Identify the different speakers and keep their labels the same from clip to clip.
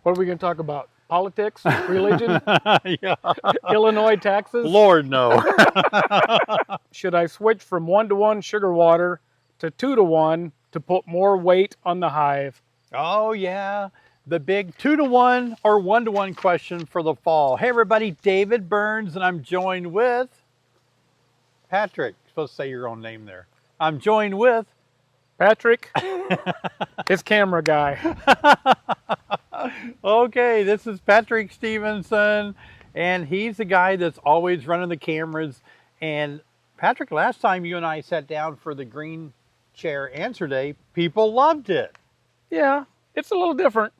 Speaker 1: What are we going to talk about? Politics? Religion?
Speaker 2: Yeah.
Speaker 1: Illinois taxes?
Speaker 2: Lord, no.
Speaker 1: Should I switch from 1-to-1 sugar water to 2-to-1 to put more weight on the hive?
Speaker 2: Oh, yeah. The big 2-to-1 or 1-to-1 question for the fall. Hey, everybody. David Burns, and I'm joined with Patrick. You're supposed to say your own name there. I'm joined with
Speaker 1: Patrick, his camera guy.
Speaker 2: Okay, this is Patrick Stevenson, and he's the guy that's always running the cameras. And Patrick, last time you and I sat down for the Green Chair Answer Day, people loved it.
Speaker 1: Yeah, it's a little different.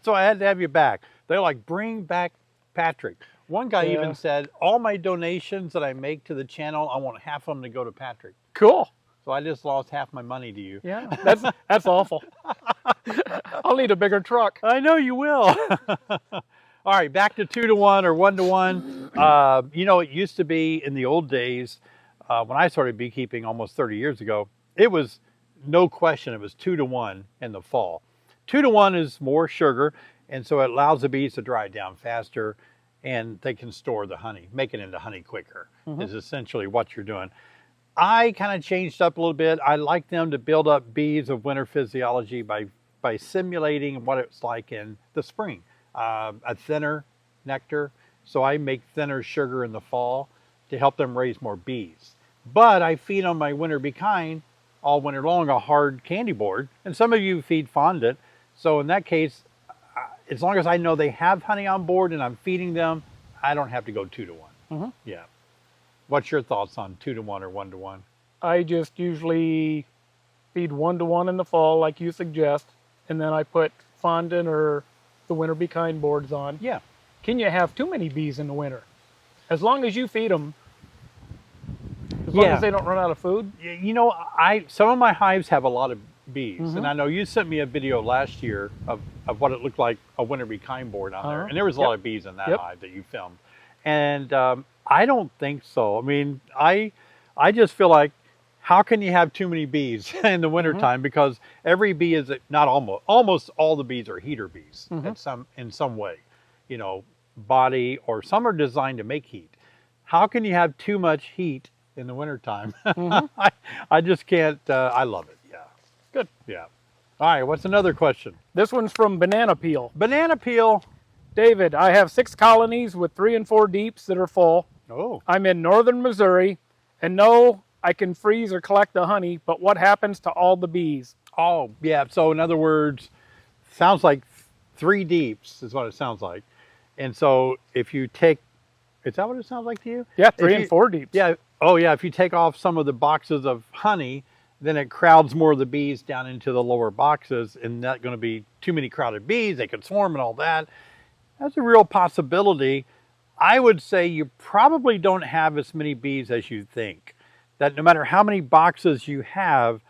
Speaker 2: So I had to have you back. They're like, bring back Patrick. One guy even said, all my donations that I make to the channel, I want half of them to go to Patrick.
Speaker 1: Cool.
Speaker 2: So I just lost half my money to you.
Speaker 1: Yeah, that's awful. I'll need a bigger truck.
Speaker 2: I know you will. All right, back to 2-to-1 or 1-to-1. You know, it used to be in the old days, when I started beekeeping almost 30 years ago, it was no question, it was 2-to-1 in the fall. 2-to-1 is more sugar, and so it allows the bees to dry down faster, and they can store the honey, make it into honey quicker, is essentially what you're doing. I kind of changed up a little bit. I like them to build up bees of winter physiology by simulating what it's like in the spring. A thinner nectar, so I make thinner sugar in the fall to help them raise more bees. But I feed on my winter bee kind all winter long a hard candy board, and some of you feed fondant. So in that case, as long as I know they have honey on board and I'm feeding them, I don't have to go 2-to-1. Yeah. What's your thoughts on 2-to-1 or 1-to-1?
Speaker 1: I just usually feed 1-to-1 in the fall, like you suggest, and then I put fondant or the winter bee kind boards on.
Speaker 2: Yeah.
Speaker 1: Can you have too many bees in the winter? As long as you feed them, as long as they don't run out of food.
Speaker 2: You know, some of my hives have a lot of bees, and I know you sent me a video last year of what it looked like a winter bee kind board on there, and there was a lot of bees in that hive that you filmed. And I don't think so. I mean, I just feel like, how can you have too many bees in the wintertime? Because every bee is, not almost all the bees are heater bees in some way, you know, body, or some are designed to make heat. How can you have too much heat in the wintertime? I just can't, I love it. Yeah.
Speaker 1: Good.
Speaker 2: Yeah. All right, what's another question?
Speaker 1: This one's from Banana Peel.
Speaker 2: Banana Peel.
Speaker 1: David, I have 6 colonies with 3 and 4 deeps that are full.
Speaker 2: Oh.
Speaker 1: I'm in northern Missouri, and no, I can freeze or collect the honey, but what happens to all the bees?
Speaker 2: Oh, yeah. So in other words, sounds like 3 deeps is what it sounds like. And so if you take, is that what it sounds like to you?
Speaker 1: Yeah, 3 and 4 deeps.
Speaker 2: Yeah. Oh, yeah. If you take off some of the boxes of honey, then it crowds more of the bees down into the lower boxes, and not going to be too many crowded bees. They could swarm and all that. That's a real possibility. I would say you probably don't have as many bees as you think. That no matter how many boxes you have,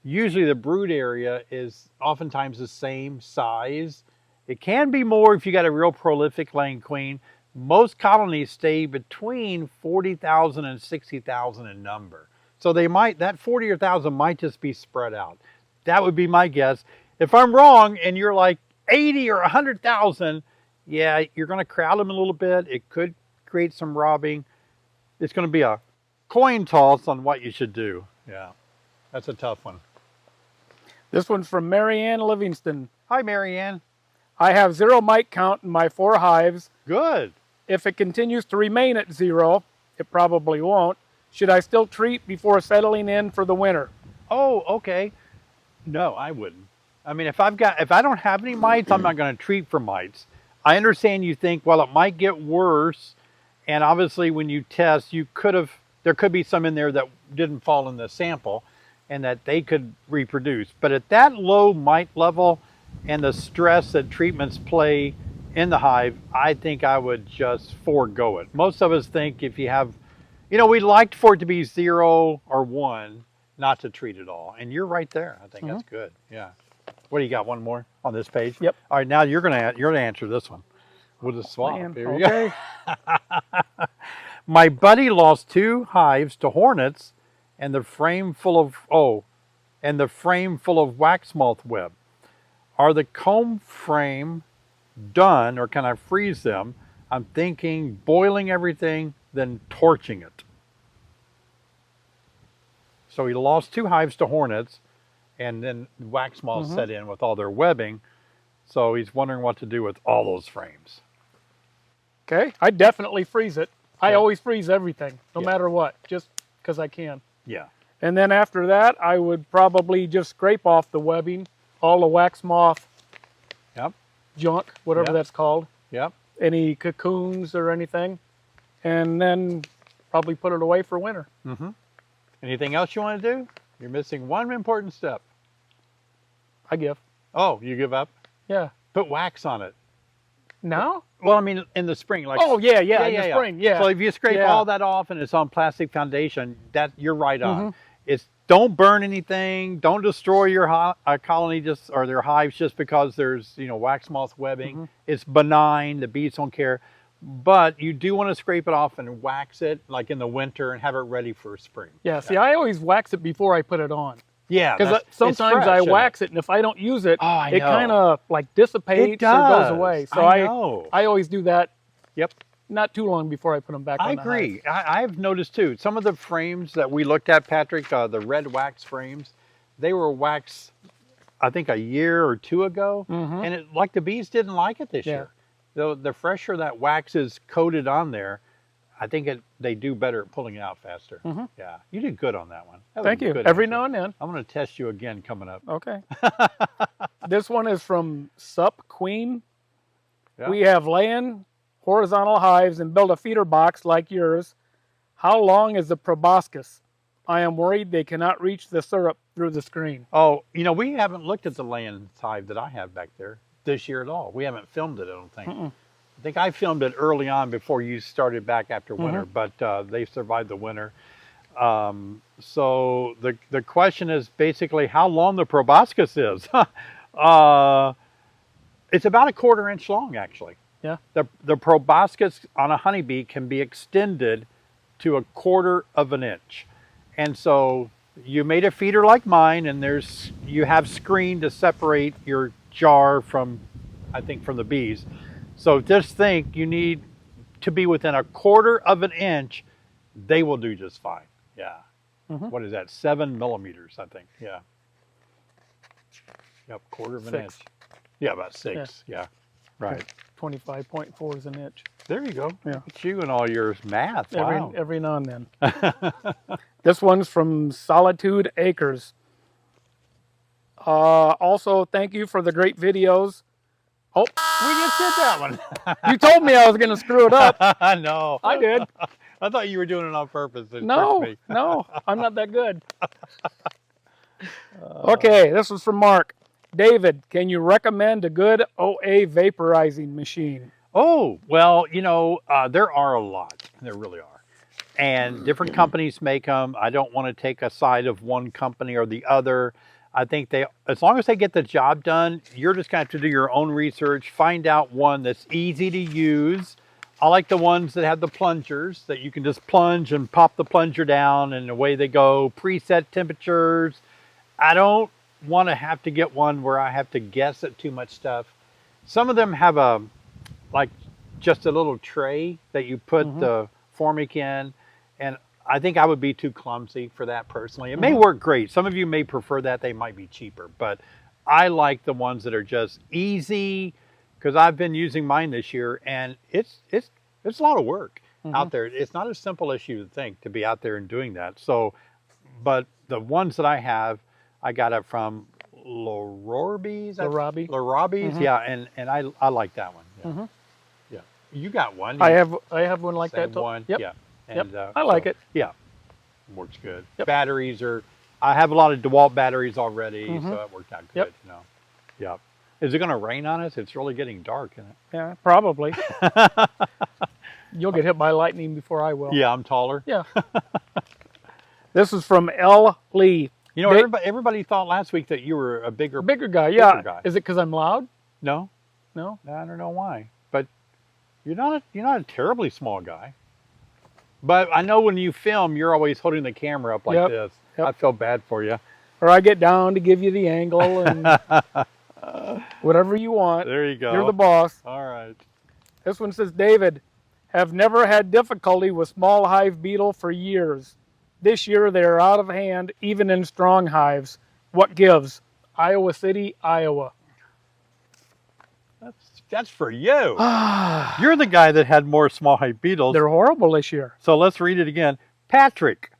Speaker 2: usually the brood area is oftentimes the same size. It can be more if you got a real prolific laying queen. Most colonies stay between 40,000 and 60,000 in number. So they might, that 40 or 1,000 might just be spread out. That would be my guess. If I'm wrong and you're like 80 or 100,000, yeah, you're going to crowd them a little bit. It could create some robbing. It's going to be a coin toss on what you should do. Yeah, that's a tough one.
Speaker 1: This one's from Marianne Livingston.
Speaker 2: Hi, Marianne.
Speaker 1: I have 0 mite count in my 4 hives.
Speaker 2: Good.
Speaker 1: If it continues to remain at 0, it probably won't. Should I still treat before settling in for the winter?
Speaker 2: Oh, okay. No, I wouldn't. I mean, if I don't have any mites, I'm not going to treat for mites. I understand you think, well, it might get worse. And obviously when you test, there could be some in there that didn't fall in the sample and that they could reproduce. But at that low mite level and the stress that treatments play in the hive, I think I would just forego it. Most of us think if you have, you know, we'd like for it to be 0 or 1, not to treat at all. And you're right there. I think that's good. Yeah. What do you got? One more on this page?
Speaker 1: Yep.
Speaker 2: All right, now you're gonna answer this one with a swap.
Speaker 1: Man,
Speaker 2: Here we go. My buddy lost 2 hives to hornets, and the frame full of wax moth web. Are the comb frame done, or can I freeze them? I'm thinking boiling everything, then torching it. So he lost 2 hives to hornets, and then wax moths set in with all their webbing. So he's wondering what to do with all those frames.
Speaker 1: Okay, I definitely freeze it. I
Speaker 2: Okay.
Speaker 1: always freeze everything, no matter what, just because I can.
Speaker 2: Yeah.
Speaker 1: And then after that, I would probably just scrape off the webbing, all the wax moth
Speaker 2: Yep.
Speaker 1: junk, whatever
Speaker 2: Yep.
Speaker 1: that's called,
Speaker 2: Yep.
Speaker 1: any cocoons or anything, and then probably put it away for winter.
Speaker 2: Anything else you want to do? You're missing one important step.
Speaker 1: I give.
Speaker 2: Oh, you give up?
Speaker 1: Yeah.
Speaker 2: Put wax on it.
Speaker 1: Now?
Speaker 2: Well, I mean, in the spring, like.
Speaker 1: Oh, yeah, in the spring, yeah.
Speaker 2: So if you scrape
Speaker 1: Yeah.
Speaker 2: all that off and it's on plastic foundation, that you're right on. It's don't burn anything, don't destroy your colony just or their hives just because there's wax moth webbing. It's benign, the bees don't care, but you do want to scrape it off and wax it like in the winter and have it ready for spring.
Speaker 1: Yeah, see, I always wax it before I put it on.
Speaker 2: Yeah,
Speaker 1: Because sometimes I wax it, and if I don't use it,
Speaker 2: I
Speaker 1: it
Speaker 2: know.
Speaker 1: kind of like dissipates or
Speaker 2: does.
Speaker 1: goes away. So
Speaker 2: I know.
Speaker 1: I always do that.
Speaker 2: Yep.
Speaker 1: Not too long before I put them back on
Speaker 2: I
Speaker 1: the
Speaker 2: agree.
Speaker 1: hive.
Speaker 2: I've noticed too, some of the frames that we looked at, Patrick, the red wax frames, they were waxed, I think, a year or 2 ago. And it, like the bees didn't like it this year. The fresher that wax is coated on there, I think they do better at pulling it out faster. Yeah, you did good on that one. That was
Speaker 1: Thank
Speaker 2: a
Speaker 1: you.
Speaker 2: good
Speaker 1: Every
Speaker 2: answer.
Speaker 1: now and then.
Speaker 2: I'm going to test you again coming up.
Speaker 1: Okay. This one is from Sup Queen.
Speaker 2: Yeah.
Speaker 1: We have laying horizontal hives and build a feeder box like yours. How long is the proboscis? I am worried they cannot reach the syrup through the screen.
Speaker 2: Oh, we haven't looked at the laying hive that I have back there this year at all. We haven't filmed it, I don't think. I think I filmed it early on before you started back after winter, but they survived the winter. So the question is basically how long the proboscis is. It's about a 1/4 inch long, actually.
Speaker 1: Yeah.
Speaker 2: The proboscis on a honeybee can be extended to a 1/4 inch. And so you made a feeder like mine, and you have screen to separate your jar from, I think, from the bees. So just think you need to be within a 1/4 inch. They will do just fine. Yeah. What is that? 7 millimeters, I think. Yeah. Yep, 1/4
Speaker 1: 6.
Speaker 2: inch. Yeah, about 6. Yeah. Right.
Speaker 1: 25.4 is an inch.
Speaker 2: There you go.
Speaker 1: Yeah.
Speaker 2: It's you and all your math. Wow.
Speaker 1: Every now and then. This one's from Solitude Acres. Also, thank you for the great videos. Oh,
Speaker 2: We just did that one.
Speaker 1: you told me I was going to screw it up.
Speaker 2: I know.
Speaker 1: I did.
Speaker 2: I thought you were doing it on purpose. It
Speaker 1: No,
Speaker 2: tricked me.
Speaker 1: no, I'm not that good. Okay, this is from Mark. David, can you recommend a good OA vaporizing machine?
Speaker 2: Oh, well, there are a lot. There really are. And different companies make them. I don't want to take a side of one company or the other. I think as long as they get the job done, you're just going to have to do your own research, find out one that's easy to use. I like the ones that have the plungers that you can just plunge and pop the plunger down and away they go. Preset temperatures. I don't want to have to get one where I have to guess at too much stuff. Some of them have just a little tray that you put the formic in, and I think I would be too clumsy for that personally. It may work great. Some of you may prefer that. They might be cheaper, but I like the ones that are just easy because I've been using mine this year, and it's a lot of work out there. It's not as simple as you would think to be out there and doing that. So, but the ones that I have, I got it from Larabi's. Yeah, and I like that one. Yeah. Yeah. You got one.
Speaker 1: I have one like
Speaker 2: Same
Speaker 1: that.
Speaker 2: one.
Speaker 1: Yep.
Speaker 2: Yeah.
Speaker 1: Yep.
Speaker 2: And,
Speaker 1: I like it.
Speaker 2: Yeah. Works good.
Speaker 1: Yep.
Speaker 2: Batteries I have a lot of DeWalt batteries already, so that worked out good.
Speaker 1: Yep.
Speaker 2: Yep. Is it going to rain on us? It's really getting dark, isn't it?
Speaker 1: Yeah, probably. You'll get hit by lightning before I will.
Speaker 2: Yeah, I'm taller.
Speaker 1: Yeah. This is from L. Lee.
Speaker 2: Everybody thought last week that you were a bigger
Speaker 1: guy. Yeah.
Speaker 2: guy.
Speaker 1: Is it because I'm loud?
Speaker 2: No,
Speaker 1: No.
Speaker 2: I don't know why, but you're not a terribly small guy. But I know when you film, you're always holding the camera up like this.
Speaker 1: Yep.
Speaker 2: I feel bad for you.
Speaker 1: Or I get down to give you the angle. And Whatever you want.
Speaker 2: There you go.
Speaker 1: You're the boss.
Speaker 2: All right.
Speaker 1: This one says, David, have never had difficulty with small hive beetle for years. This year they are out of hand, even in strong hives. What gives? Iowa City, Iowa.
Speaker 2: That's for you. You're the guy that had more small hive beetles.
Speaker 1: They're horrible this year.
Speaker 2: So let's read it again. Patrick,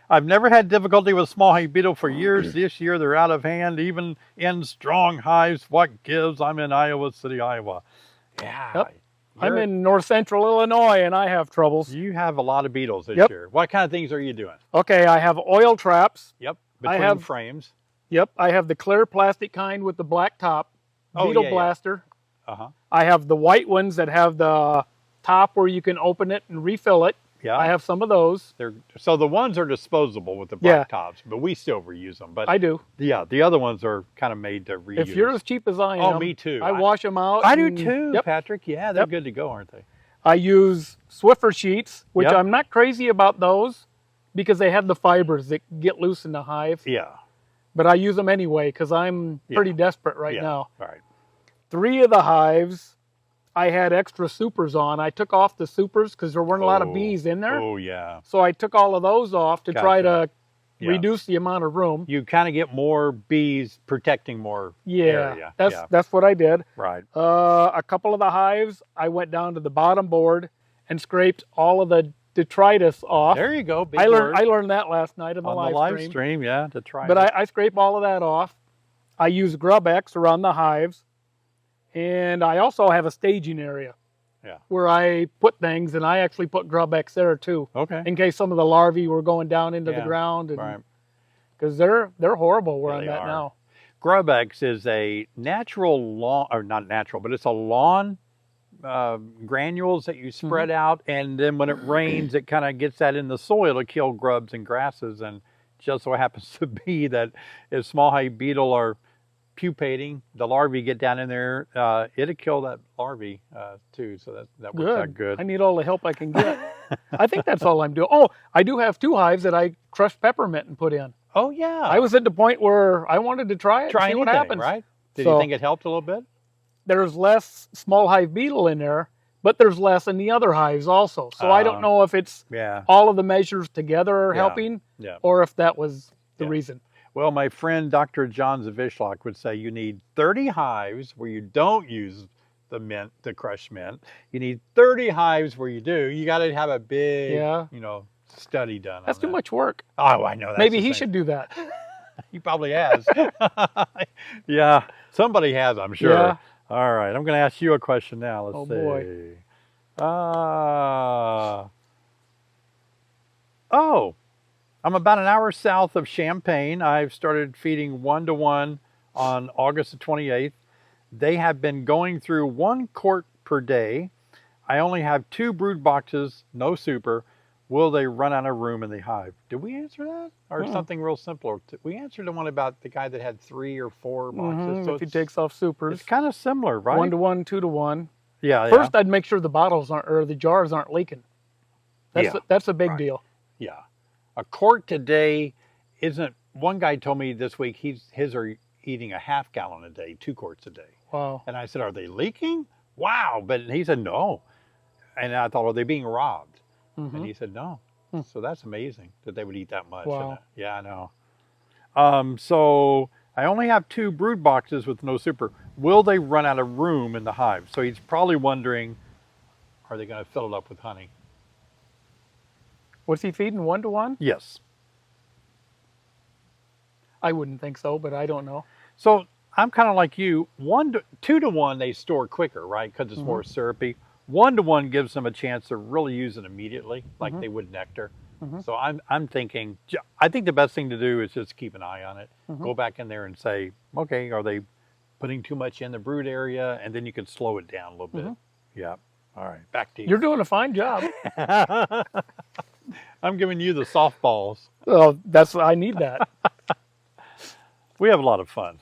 Speaker 2: I've never had difficulty with small hive beetle for years. This year they're out of hand, even in strong hives. What gives? I'm in Iowa City, Iowa. Yeah.
Speaker 1: Yep. I'm in north central Illinois and I have troubles.
Speaker 2: You have a lot of beetles this
Speaker 1: Yep.
Speaker 2: year. What kind of things are you doing?
Speaker 1: Okay, I have oil traps.
Speaker 2: Yep.
Speaker 1: I
Speaker 2: Between
Speaker 1: have-
Speaker 2: frames.
Speaker 1: Yep, I have the clear plastic kind with the black top. Beetle blaster.
Speaker 2: Uh-huh.
Speaker 1: I have the white ones that have the top where you can open it and refill it.
Speaker 2: Yeah.
Speaker 1: I have some of those.
Speaker 2: So the ones are disposable with the black tops, but we still reuse them. But
Speaker 1: I do.
Speaker 2: yeah, the other ones are kind of made to reuse.
Speaker 1: If you're as cheap as I am.
Speaker 2: Oh, me too.
Speaker 1: I wash them out.
Speaker 2: I do
Speaker 1: and-
Speaker 2: too,
Speaker 1: Yep.
Speaker 2: Patrick. Yeah, they're good to go, aren't they?
Speaker 1: I use Swiffer sheets, which
Speaker 2: Yep.
Speaker 1: I'm not crazy about those because they have the fibers that get loose in the hive.
Speaker 2: Yeah.
Speaker 1: But I use them anyway because I'm pretty desperate right now.
Speaker 2: All right.
Speaker 1: 3 of the hives, I had extra supers on. I took off the supers because there weren't a lot of bees in there.
Speaker 2: Oh, yeah.
Speaker 1: So I took all of those off to try to
Speaker 2: Yeah.
Speaker 1: reduce the amount of room.
Speaker 2: You kind of get more bees protecting more area.
Speaker 1: That's what I did.
Speaker 2: Right.
Speaker 1: A couple of the hives, I went down to the bottom board and scraped all of the detritus off.
Speaker 2: There you go. Big
Speaker 1: I
Speaker 2: word.
Speaker 1: learned that last night on the
Speaker 2: on
Speaker 1: live
Speaker 2: the live stream. Yeah, to try.
Speaker 1: But I scrape all of that off. I use Grub-X around the hives. And I also have a staging area.
Speaker 2: Yeah.
Speaker 1: Where I put things, and I actually put Grub-X there too.
Speaker 2: Okay.
Speaker 1: In case some of the larvae were going down into the ground.
Speaker 2: Right.
Speaker 1: Because they're horrible where
Speaker 2: Yeah,
Speaker 1: I'm
Speaker 2: they
Speaker 1: at
Speaker 2: are.
Speaker 1: now.
Speaker 2: Grub-X is a natural lawn, or not natural, but it's a lawn granules that you spread out, and then when it rains, it kind of gets that in the soil to kill grubs and grasses. And just so happens to be that if small hive beetle are pupating, the larvae get down in there, it'll kill that larvae too. So that works out good.
Speaker 1: I need all the help I can get. I think that's all I'm doing. Oh, I do have 2 hives that I crushed peppermint and put in.
Speaker 2: Oh yeah.
Speaker 1: I was at the point where I wanted to try it, see what happens.
Speaker 2: Right? Did you think it helped a little bit?
Speaker 1: There's less small hive beetle in there, but there's less in the other hives also. So I don't know if it's all of the measures together are helping, or if that was the reason.
Speaker 2: Well, my friend Dr. John Zavishlock would say you need 30 hives where you don't use the mint, the crushed mint. You need 30 hives where you do. You got to have a big, study done.
Speaker 1: That's too much work.
Speaker 2: Oh, I know. That's
Speaker 1: Maybe he should do that.
Speaker 2: He probably has. Yeah, somebody has, I'm sure.
Speaker 1: Yeah.
Speaker 2: All right, I'm going to ask you a question now. Let's see.
Speaker 1: Boy.
Speaker 2: I'm about an hour south of Champaign. I've started feeding 1-to-1 on August the 28th. They have been going through 1 quart per day. I only have 2 brood boxes, no super. Will they run out of room in the hive? Did we answer that? Or something real simple? We answered the one about the guy that had 3 or 4 boxes. So
Speaker 1: if he takes off supers.
Speaker 2: It's kind of similar, right?
Speaker 1: 1-to-1, 2-to-1.
Speaker 2: Yeah.
Speaker 1: First, I'd make sure the bottles aren't, or the jars aren't leaking. That's a big deal.
Speaker 2: Yeah. A quart today isn't, one guy told me this week his are eating a half gallon a day, 2 quarts a day.
Speaker 1: Wow.
Speaker 2: And I said, are they leaking? Wow. But he said, no. And I thought, are they being robbed? And he said, no. So that's amazing that they would eat that much.
Speaker 1: Wow.
Speaker 2: Yeah, I know. So I only have 2 brood boxes with no super. Will they run out of room in the hive? So he's probably wondering, are they going to fill it up with honey?
Speaker 1: Was he feeding 1-to-1?
Speaker 2: Yes.
Speaker 1: I wouldn't think so, but I don't know.
Speaker 2: So I'm kind of like you. 2-to-1 they store quicker, right? Because it's more syrupy. 1-to-1 gives them a chance to really use it immediately, like they would nectar. So I'm thinking, I think the best thing to do is just keep an eye on it. Go back in there and say, okay, are they putting too much in the brood area? And then you can slow it down a little bit. Yeah. All right, back to you.
Speaker 1: You're doing a fine job.
Speaker 2: I'm giving you the softballs.
Speaker 1: Oh, I need that.
Speaker 2: We have a lot of fun.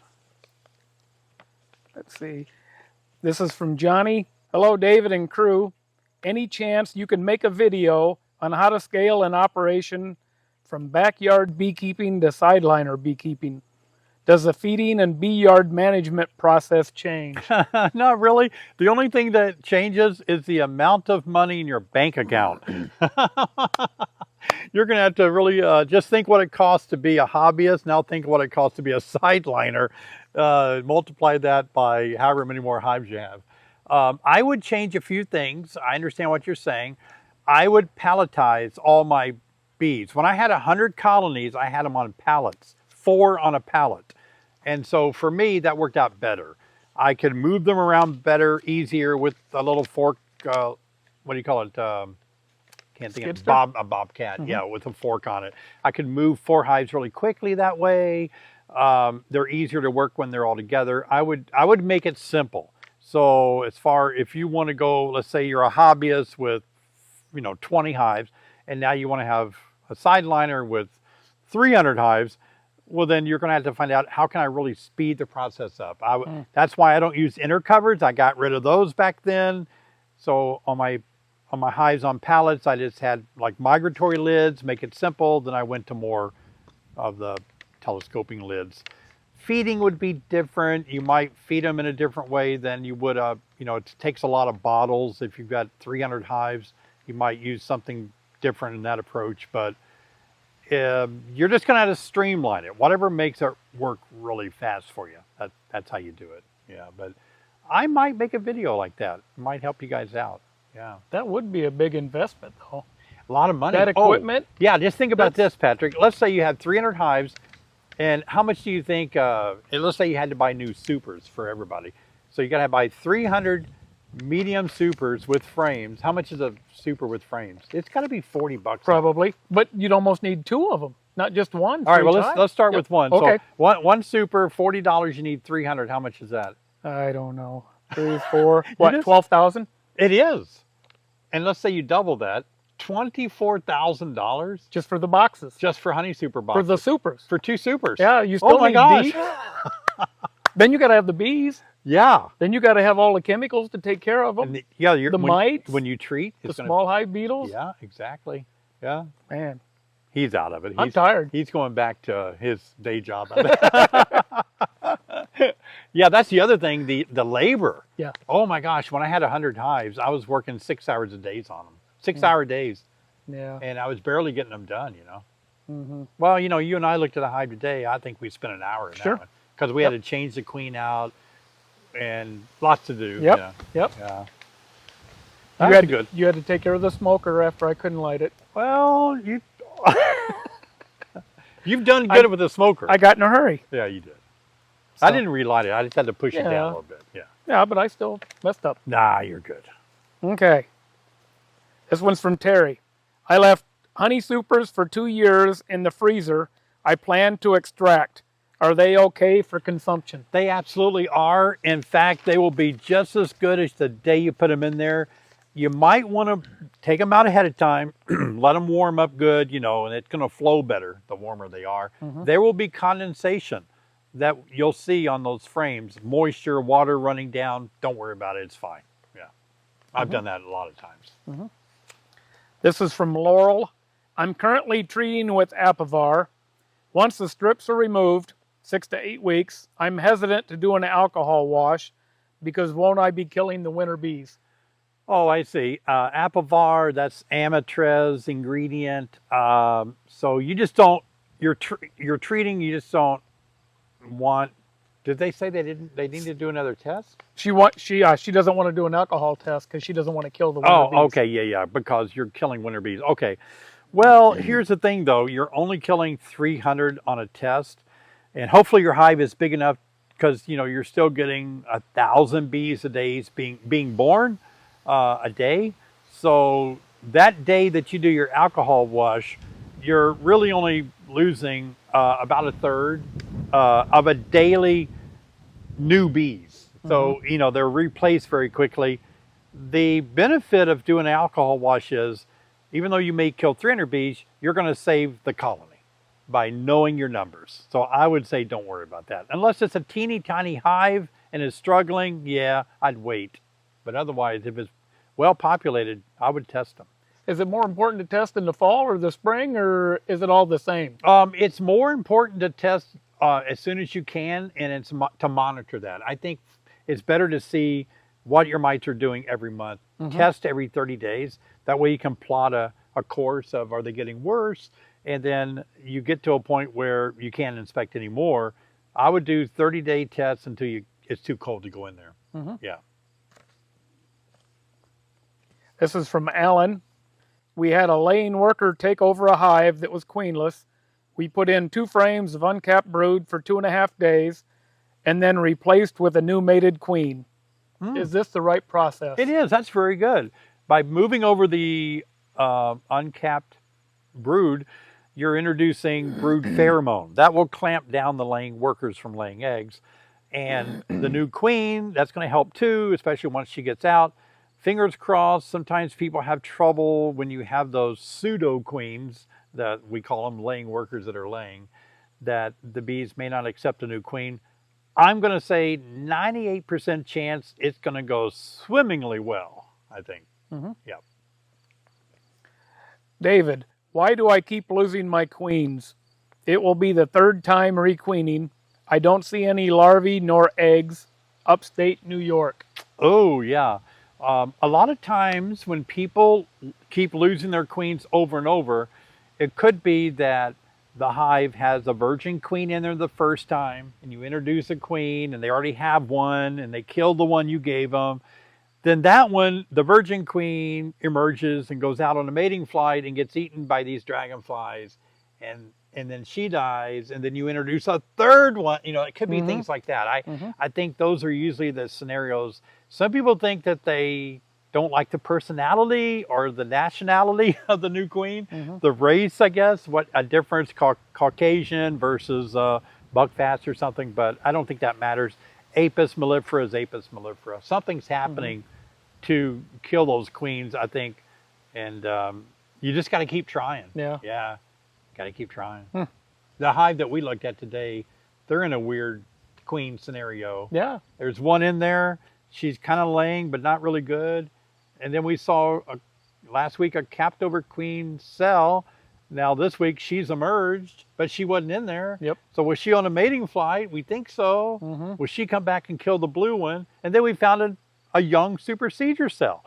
Speaker 1: Let's see. This is from Johnny. Hello, David and crew. Any chance you can make a video on how to scale an operation from backyard beekeeping to sideliner beekeeping? Does the feeding and bee yard management process change?
Speaker 2: Not really. The only thing that changes is the amount of money in your bank account. You're going to have to really just think what it costs to be a hobbyist. Now think what it costs to be a sideliner. Multiply that by however many more hives you have. I would change a few things. I understand what you're saying. I would palletize all my bees. When I had 100 colonies, I had them on pallets, 4 on a pallet. And so for me, that worked out better. I could move them around better, easier with a little fork, what do you call it? Can't think of a bobcat, yeah, with a fork on it. I could move 4 hives really quickly that way. They're easier to work when they're all together. I would make it simple. So as far, if you want to go, let's say you're a hobbyist with, 20 hives, and now you want to have a sideliner with 300 hives, well, then you're going to have to find out how can I really speed the process up. That's why I don't use inner covers. I got rid of those back then. So on my hives on pallets, I just had like migratory lids, make it simple. Then I went to more of the telescoping lids. Feeding would be different. You might feed them in a different way than you would, it takes a lot of bottles. If you've got 300 hives, you might use something different in that approach, but you're just going to have to streamline it. Whatever makes it work really fast for you. That's how you do it. Yeah, but I might make a video like that. It might help you guys out. Yeah.
Speaker 1: That would be a big investment, though.
Speaker 2: A lot of money.
Speaker 1: That equipment?
Speaker 2: Oh, yeah, just think about this, Patrick. Let's say you have 300 hives, and how much do you think, let's say you had to buy new supers for everybody. So you got to buy 300 medium supers with frames. How much is a super with frames? It's got to be $40.
Speaker 1: Probably, but you'd almost need 2 of them, not just one.
Speaker 2: All right, well, let's start with one.
Speaker 1: Okay.
Speaker 2: So one super, $40, you need 300. How much is that?
Speaker 1: I don't know. 3, 4, what, 12,000?
Speaker 2: It is. And let's say you double that, $24,000.
Speaker 1: Just for the boxes.
Speaker 2: Just for honey super boxes.
Speaker 1: For the supers.
Speaker 2: For 2 supers.
Speaker 1: Yeah, you still need bees. Then you got to have the bees.
Speaker 2: Yeah.
Speaker 1: Then you got to have all the chemicals to take care of them.
Speaker 2: And the
Speaker 1: mites.
Speaker 2: When you treat.
Speaker 1: The small hive beetles.
Speaker 2: Yeah, exactly. Yeah.
Speaker 1: Man.
Speaker 2: He's out of it.
Speaker 1: I'm tired.
Speaker 2: He's going back to his day job. Yeah, that's the other thing, the labor.
Speaker 1: Yeah.
Speaker 2: Oh my gosh, when I had 100 hives, I was working 6 hours a day on them. 6-hour days.
Speaker 1: Yeah.
Speaker 2: And I was barely getting them done,
Speaker 1: Mm-hmm.
Speaker 2: Well, you and I looked at a hive today. I think we spent an hour in that one. Because we had to change the queen out and lots to do.
Speaker 1: Yep.
Speaker 2: Yeah.
Speaker 1: Yeah.
Speaker 2: Good.
Speaker 1: You had to take care of the smoker after I couldn't light it.
Speaker 2: Well, you've done good with the smoker.
Speaker 1: I got in a hurry.
Speaker 2: Yeah, you did.
Speaker 1: So.
Speaker 2: I didn't relight it. I just had to push it down a little bit. Yeah.
Speaker 1: Yeah, but I still messed up.
Speaker 2: Nah, you're good.
Speaker 1: Okay. This one's from Terry. I left honey supers for 2 years in the freezer. I plan to extract. Are they okay for consumption?
Speaker 2: They absolutely are. In fact, they will be just as good as the day you put them in there. You might want to take them out ahead of time, let them warm up good, and it's going to flow better the warmer they are. Mm-hmm. There will be condensation that you'll see on those frames, moisture, water running down. Don't worry about it. It's fine. Yeah. I've done that a lot of times.
Speaker 1: Mm-hmm. This is from Laurel. I'm currently treating with Apiary. Once the strips are removed, 6 to 8 weeks, I'm hesitant to do an alcohol wash because won't I be killing the winter bees?
Speaker 2: Oh, I see. Apiary, that's Amatrez ingredient. So you just don't, you're treating, you just don't want, did they say they need to do another test?
Speaker 1: She doesn't want to do an alcohol test because she doesn't want to kill the winter bees.
Speaker 2: Oh, okay, yeah, because you're killing winter bees. Okay. Well, here's the thing though, you're only killing 300 on a test, and hopefully your hive is big enough because you're still getting 1,000 bees a day being born a day. So that day that you do your alcohol wash, you're really only losing about 1/3 of a daily new bees. So, they're replaced very quickly. The benefit of doing an alcohol wash is, even though you may kill 300 bees, you're going to save the colony by knowing your numbers. So I would say don't worry about that. Unless it's a teeny tiny hive and is struggling, yeah, I'd wait. But otherwise, if it's well populated, I would test them.
Speaker 1: Is it more important to test in the fall or the spring, or is it all the same?
Speaker 2: It's more important to test as soon as you can, and it's to monitor that. I think it's better to see what your mites are doing every month. Test every 30 days. That way you can plot a course of, are they getting worse? And then you get to a point where you can't inspect anymore. I would do 30-day tests until it's too cold to go in there. Yeah.
Speaker 1: This is from Alan. We had a laying worker take over a hive that was queenless. We put in 2 frames of uncapped brood for 2.5 days and then replaced with a new mated queen. Is this the right process?
Speaker 2: It is. That's very good. By moving over the uncapped brood, you're introducing brood pheromone. That will clamp down the laying workers from laying eggs. And the new queen, that's going to help too, especially once she gets out. Fingers crossed, sometimes people have trouble when you have those pseudo queens, that we call them laying workers that are laying, that the bees may not accept a new queen. I'm going to say 98% chance it's going to go swimmingly well, I think. Yep.
Speaker 1: David, why do I keep losing my queens? It will be the 3rd time requeening. I don't see any larvae nor eggs. Upstate New York.
Speaker 2: Oh, yeah. A lot of times when people keep losing their queens over and over, it could be that the hive has a virgin queen in there the first time, and you introduce a queen, and they already have one, and they kill the one you gave them. Then that one, the virgin queen, emerges and goes out on a mating flight and gets eaten by these dragonflies, and then she dies, and then you introduce a 3rd one. You know, it could be things like that. I think those are usually the scenarios. Some people think that they don't like the personality or the nationality of the new queen, the race, I guess, what a difference, Caucasian versus Buckfast or something, but I don't think that matters. Apis mellifera is Apis mellifera. Something's happening to kill those queens, I think, and you just got to keep trying. Yeah, got to keep trying. The hive that we looked at today, they're in a weird queen scenario.
Speaker 1: Yeah.
Speaker 2: There's one in there. She's kind of laying, but not really good. And then we saw last week a capped over queen cell. Now this week she's emerged, but she wasn't in there.
Speaker 1: Yep.
Speaker 2: So was she on a mating flight? We think so. Will she come back and kill the blue one? And then we found a young supersedure cell.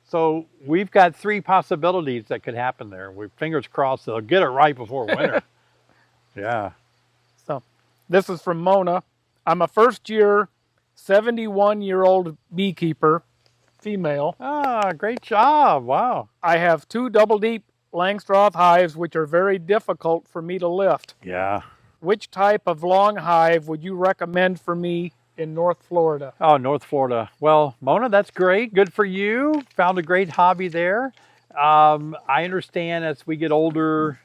Speaker 2: So we've got 3 possibilities that could happen there. We're fingers crossed they'll get it right before winter. Yeah.
Speaker 1: So this is from Mona. I'm a first-year, 71-year-old beekeeper, female.
Speaker 2: Ah, great job. Wow.
Speaker 1: I have 2 double-deep Langstroth hives, which are very difficult for me to lift.
Speaker 2: Yeah.
Speaker 1: Which type of long hive would you recommend for me in North Florida?
Speaker 2: Oh, North Florida. Well, Mona, that's great. Good for you. Found a great hobby there. I understand as we get older,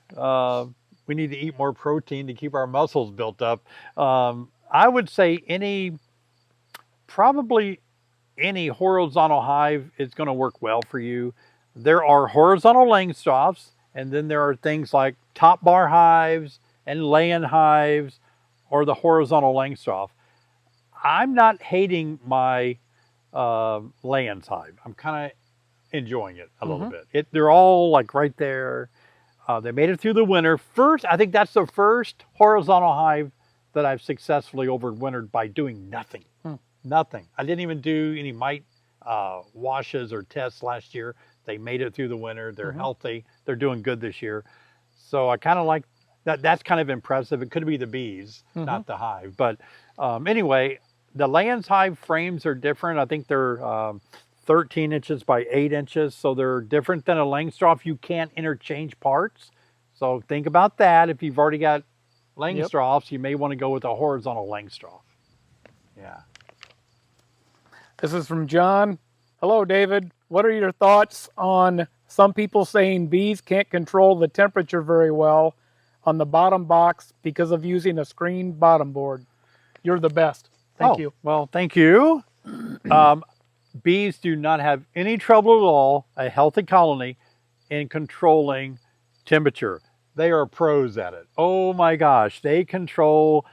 Speaker 2: we need to eat more protein to keep our muscles built up. I would say probably any horizontal hive is going to work well for you. There are horizontal Langstroths, and then there are things like top bar hives and laying hives, or the horizontal Langstroth. I'm not hating my Layens hive. I'm kind of enjoying it a little bit. They're all like right there. They made it through the winter. I think that's the first horizontal hive that I've successfully overwintered by doing nothing. Nothing. I didn't even do any mite washes or tests last year. They made it through the winter. They're healthy. They're doing good this year. So I kind of like that. That's kind of impressive. It could be the bees, not the hive. But anyway, the Layens hive frames are different. I think they're 13 inches by 8 inches. So they're different than a Langstroth. You can't interchange parts. So think about that. If you've already got Langstroths, you may want to go with a horizontal Langstroth. Yeah.
Speaker 1: This is from John. Hello, David. What are your thoughts on some people saying bees can't control the temperature very well on the bottom box because of using a screened bottom board? You're the best. Thank you.
Speaker 2: Well, thank you. Bees do not have any trouble at all, a healthy colony, in controlling temperature. They are pros at it. Oh my gosh, they control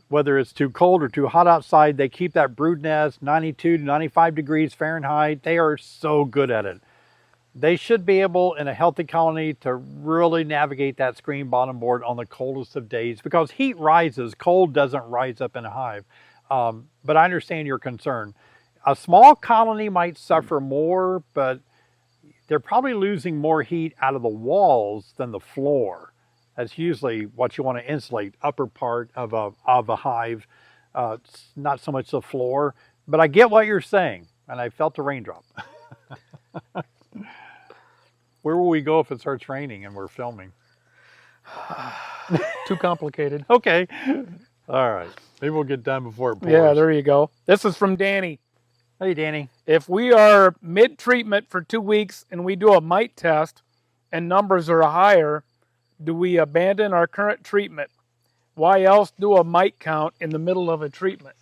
Speaker 2: whether it's too cold or too hot outside. They keep that brood nest 92 to 95 degrees Fahrenheit. They are so good at it. they should be able, in a healthy colony, to really navigate that screen bottom board on the coldest of days, because heat rises, cold doesn't rise up in a hive. But I understand your concern. A small colony might suffer more, but they're probably losing more heat out of the walls than the floor. That's usually what you want to insulate, upper part of a hive, not so much the floor. But I get what you're saying, and I felt a raindrop. Where will we go if it starts raining and we're filming?
Speaker 1: Too complicated.
Speaker 2: Okay. All right. Maybe we'll get done before it pours.
Speaker 1: Yeah, there you go. This is from Danny.
Speaker 2: Hey, Danny.
Speaker 1: If we are mid-treatment for 2 weeks and we do a mite test and numbers are higher, do we abandon our current treatment? Why else do a mite count in the middle of a treatment?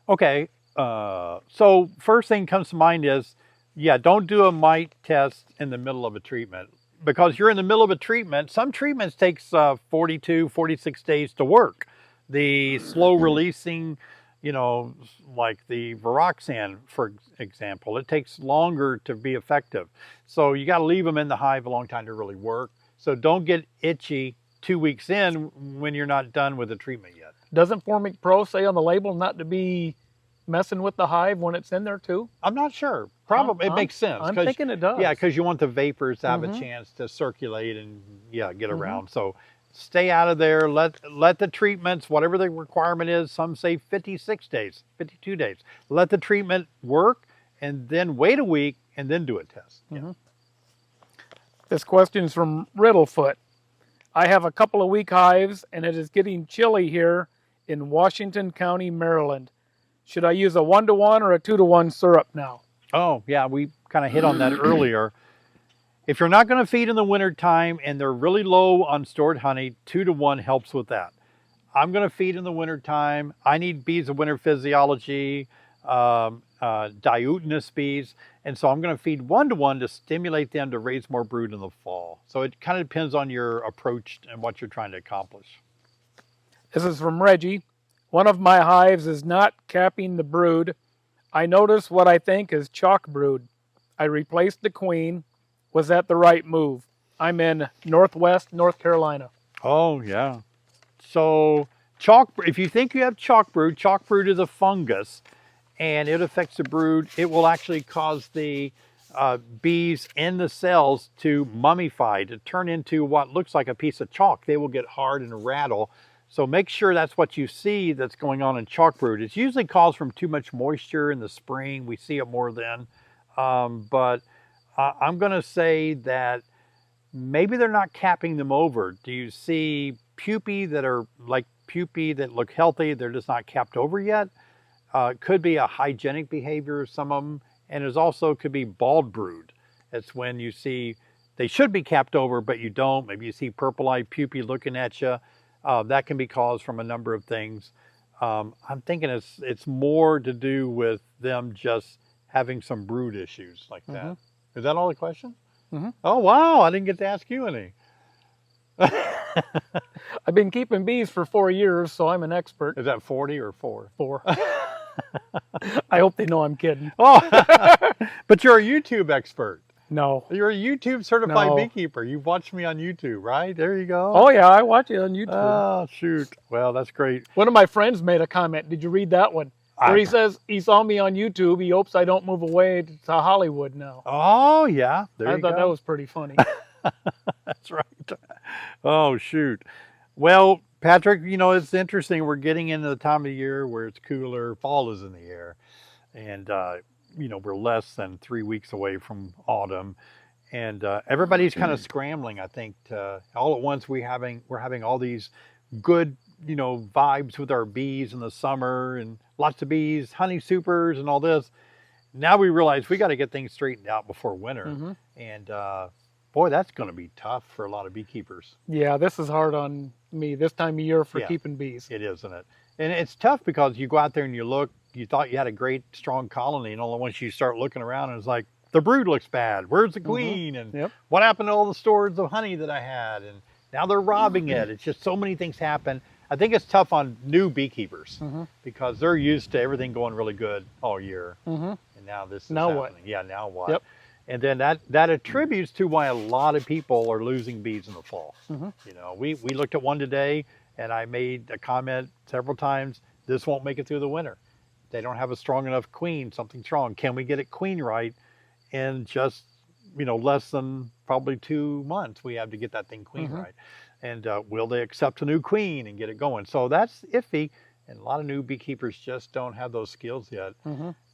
Speaker 2: Okay. So first thing comes to mind is, yeah, don't do a mite test in the middle of a treatment, because you're in the middle of a treatment. Some treatments takes 42, 46 days to work. The slow releasing, like the Viroxan, for example, it takes longer to be effective. So you got to leave them in the hive a long time to really work. So don't get itchy 2 weeks in when you're not done with the treatment yet.
Speaker 1: Doesn't Formic Pro say on the label not to be messing with the hive when it's in there too?
Speaker 2: I'm not sure. Probably. It makes sense.
Speaker 1: I'm thinking it does.
Speaker 2: Yeah, because you want the vapors to have a chance to circulate and, get around. So stay out of there. Let the treatments, whatever the requirement is, some say 56 days, 52 days. Let the treatment work, and then wait a week, and then do a test. Yeah.
Speaker 1: This question is from Riddlefoot. I have a couple of weak hives, and it is getting chilly here in Washington County, Maryland. Should I use a 1-to-1 or a 2-to-1 syrup now? Oh,
Speaker 2: yeah, we kind of hit on that earlier. If you're not going to feed in the winter time and they're really low on stored honey, 2-to-1 helps with that. I'm going to feed in the winter time. I need bees of winter physiology, diutinous bees, and so I'm going to feed 1-to-1 to stimulate them to raise more brood in the fall. So it kind of depends on your approach and what you're trying to accomplish.
Speaker 1: This is from Reggie. One of my hives is not capping the brood. I notice what I think is chalk brood. I replaced the queen. Was that the right move? I'm in Northwest North Carolina.
Speaker 2: Oh, yeah. So if you think you have chalk brood is a fungus, and it affects the brood. It will actually cause the bees in the cells to mummify, to turn into what looks like a piece of chalk. They will get hard and rattle. So make sure that's what you see that's going on in chalk brood. It's usually caused from too much moisture in the spring. We see it more then. But I'm going to say that maybe they're not capping them over. Do you see pupae that are like pupae that look healthy? They're just not capped over yet. It could be a hygienic behavior of some of them. And it also could be bald brood. It's when you see they should be capped over, but you don't. Maybe you see purple-eyed pupae looking at you. That can be caused from a number of things. I'm thinking it's more to do with them just having some brood issues like that. Is that all the question? Oh, wow. I didn't get to ask you any.
Speaker 1: I've been keeping bees for 4 years, so I'm an expert.
Speaker 2: Is that 40 or 4?
Speaker 1: 4. I hope they know I'm kidding.
Speaker 2: Oh, but you're a YouTube expert.
Speaker 1: No.
Speaker 2: You're a YouTube certified beekeeper. You've watched me on YouTube, right? There you go.
Speaker 1: Oh, yeah, I watch it on YouTube.
Speaker 2: Oh, shoot. Well, that's great.
Speaker 1: One of my friends made a comment. Did you read that one? Where he says he saw me on YouTube. He hopes I don't move away to Hollywood now.
Speaker 2: Oh, yeah. There you go.
Speaker 1: I thought that was pretty funny.
Speaker 2: That's right. Oh, shoot. Well, Patrick, it's interesting. We're getting into the time of year where it's cooler. Fall is in the air. And, we're less than 3 weeks away from autumn. And everybody's kind of scrambling, I think, all at once. We're having all these good, vibes with our bees in the summer, and lots of bees, honey supers and all this. Now we realize we got to get things straightened out before winter. And boy, that's going to be tough for a lot of beekeepers.
Speaker 1: Yeah, this is hard on me this time of year for keeping bees.
Speaker 2: It is, isn't it? And it's tough because you go out there and you look, you thought you had a great, strong colony, and all at once you start looking around and it's like, the brood looks bad. Where's the queen? And what happened to all the stores of honey that I had? And now they're robbing it. It's just so many things happen. I think it's tough on new beekeepers because they're used to everything going really good all year. And now this is happening.
Speaker 1: What?
Speaker 2: Yeah, now what?
Speaker 1: Yep.
Speaker 2: And then that attributes to why a lot of people are losing bees in the fall. You know, we looked at one today, and I made a comment several times, this won't make it through the winter. They don't have a strong enough queen, something strong. Can we get it queen right in just, you know, less than probably 2 months we have to get that thing queen right? And will they accept a new queen and get it going? So that's iffy. And a lot of new beekeepers just don't have those skills yet.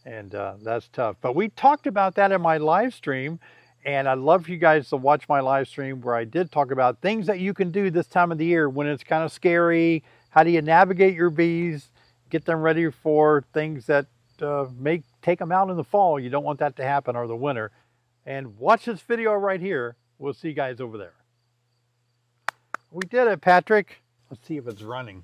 Speaker 2: And that's tough. But we talked about that in my live stream. And I'd love for you guys to watch my live stream where I did talk about things that you can do this time of the year when it's kind of scary. How do you navigate your bees? Get them ready for things that may take them out in the fall. You don't want that to happen, or the winter. And watch this video right here. We'll see you guys over there. We did it, Patrick. Let's see if it's running.